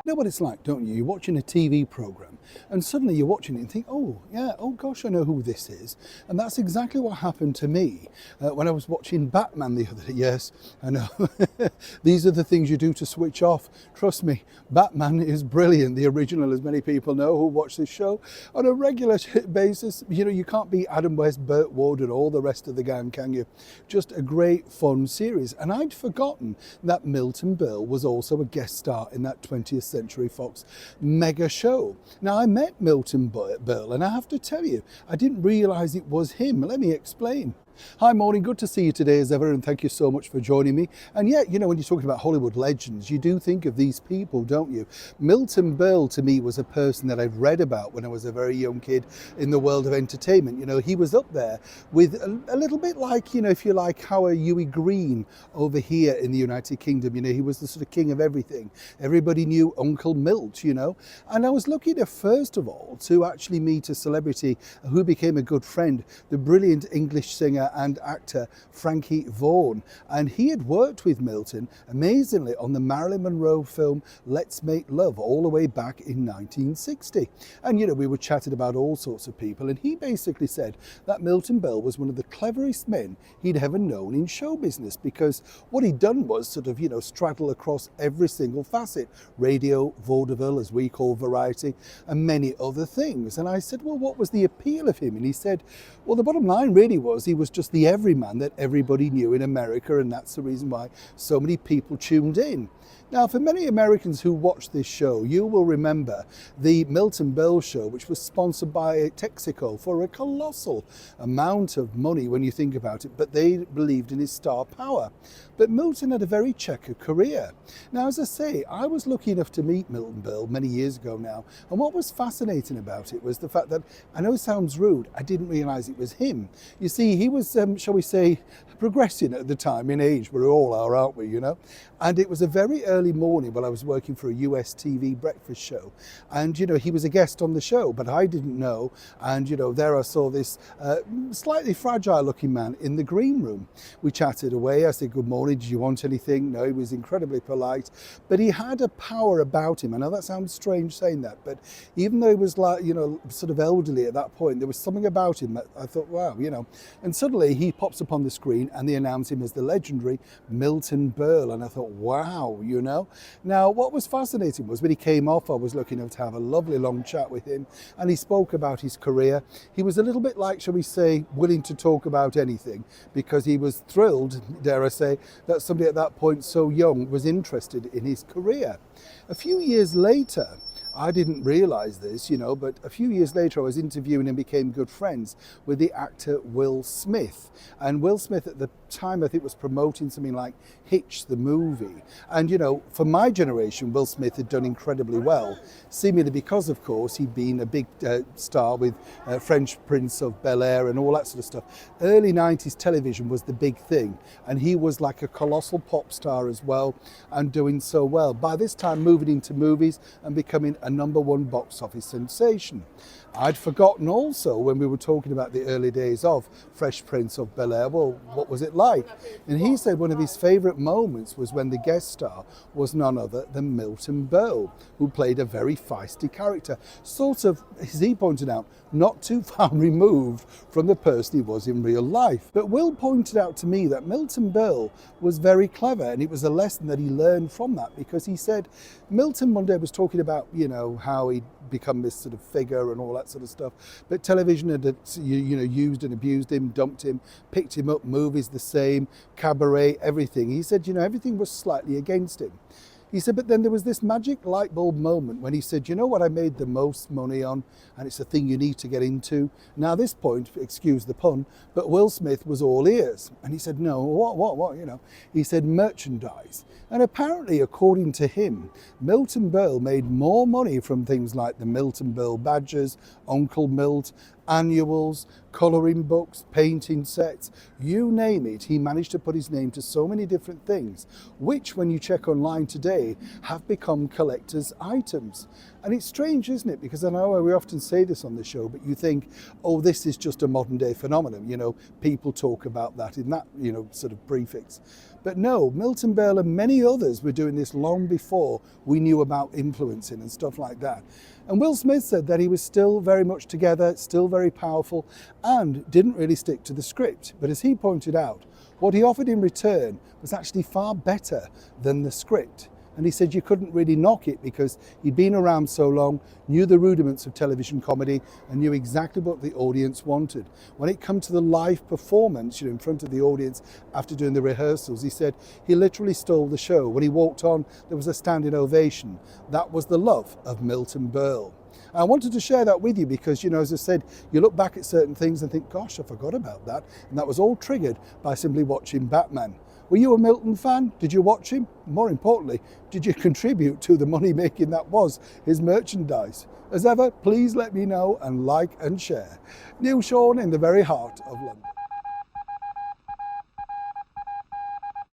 You know what it's like, don't you? You're watching a TV program and suddenly you're watching it and think, oh, yeah, oh gosh, I know who this is. And that's exactly what happened to me when I was watching Batman the other day. Yes, I know. These are the things you do to switch off. Trust me, Batman is brilliant. The original, as many people know who watch this show on a regular basis. You know, you can't be Adam West, Burt Ward, and all the rest of the gang, can you? Just a great, fun series. And I'd forgotten that Milton Berle was also a guest star in that 20th Century Fox mega show. Now, I met Milton Berle, and I have to tell you, I didn't realise it was him. Let me explain. Hi, morning. Good to see you today as ever, and thank you so much for joining me. And yet, you know, when you're talking about Hollywood legends, you do think of these people, don't you? Milton Berle, to me, was a person that I've read about when I was a very young kid in the world of entertainment. You know, he was up there with a little bit like, you know, if you like, how a Huey Green over here in the United Kingdom. You know, he was the sort of king of everything. Everybody knew Uncle Milt, you know. And I was lucky to, first of all, to actually meet a celebrity who became a good friend, the brilliant English singer and actor Frankie Vaughan. And he had worked with Milton, amazingly, on the Marilyn Monroe film Let's Make Love, all the way back in 1960. And, you know, we were chatting about all sorts of people, and he basically said that Milton Berle was one of the cleverest men he'd ever known in show business, because what he'd done was sort of, you know, straddle across every single facet, radio, vaudeville, as we call variety, and many other things. And I said, well, what was the appeal of him? And he said, well, the bottom line really was he was just the everyman that everybody knew in America, and that's the reason why so many people tuned in. Now, for many Americans who watch this show, you will remember the Milton Berle show, which was sponsored by Texaco for a colossal amount of money when you think about it, but they believed in his star power. But Milton had a very checkered career. Now, as I say, I was lucky enough to meet Milton Berle many years ago now, and what was fascinating about it was the fact that, I know it sounds rude, I didn't realise it was him. You see, he was, shall we say, progressing at the time in age. We all are, aren't we, you know? And it was a very early morning while I was working for a US TV breakfast show. And, you know, he was a guest on the show, but I didn't know. And, you know, there I saw this slightly fragile looking man in the green room. We chatted away. I said, good morning, did you want anything? No, he was incredibly polite, but he had a power about him. I know that sounds strange saying that, but even though he was like, you know, sort of elderly at that point, there was something about him that I thought, wow, you know. And suddenly he pops up on the screen and they announce him as the legendary Milton Berle. And I thought, wow, you know. Now, what was fascinating was when he came off, I was lucky enough to have a lovely long chat with him, and he spoke about his career. He was a little bit like, shall we say, willing to talk about anything, because he was thrilled, dare I say, that somebody at that point so young was interested in his career. A few years later, I didn't realise this, you know, but a few years later I was interviewing and became good friends with the actor Will Smith. And Will Smith at the time, I think, was promoting something like Hitch the movie. And, you know, for my generation, Will Smith had done incredibly well, seemingly because, of course, he'd been a big star with French Prince of Bel-Air and all that sort of stuff. Early 90s television was the big thing, and he was like a colossal pop star as well, and doing so well. By this time, moving into movies and becoming a #1 box office sensation. I'd forgotten also, when we were talking about the early days of Fresh Prince of Bel-Air, well, what was it like? And he said one of his favourite moments was when the guest star was none other than Milton Berle, who played a very feisty character, sort of, as he pointed out, not too far removed from the person he was in real life. But Will pointed out to me that Milton Berle was very clever, and it was a lesson that he learned from that, because he said Milton one day was talking about, you know, how he'd become this sort of figure and all that sort of stuff, but television had, you know, used and abused him, dumped him, picked him up, movies the same, cabaret, everything. He said, you know, everything was slightly against him. He said, but then there was this magic light bulb moment when he said, you know what I made the most money on? And it's a thing you need to get into. Now, at this point, excuse the pun, but Will Smith was all ears. And he said, no, what, you know? He said, merchandise. And apparently, according to him, Milton Berle made more money from things like the Milton Berle badges, Uncle Milt, annuals, colouring books, painting sets, you name it. He managed to put his name to so many different things, which when you check online today have become collector's items. And it's strange, isn't it? Because I know we often say this on the show, but you think, oh, this is just a modern day phenomenon. You know, people talk about that in that, you know, sort of prefix. But no, Milton Berle and many others were doing this long before we knew about influencing and stuff like that. And Will Smith said that he was still very much together, still very powerful, and didn't really stick to the script. But as he pointed out, what he offered in return was actually far better than the script. And he said you couldn't really knock it because he'd been around so long, knew the rudiments of television comedy, and knew exactly what the audience wanted. When it came to the live performance, you know, in front of the audience after doing the rehearsals, he said he literally stole the show. When he walked on, there was a standing ovation. That was the love of Milton Berle. I wanted to share that with you because, you know, as I said, you look back at certain things and think, gosh, I forgot about that. And that was all triggered by simply watching Batman. Were you a Milton fan? Did you watch him? More importantly, did you contribute to the money making that was his merchandise? As ever, please let me know and like and share. Neil Sean in the very heart of London.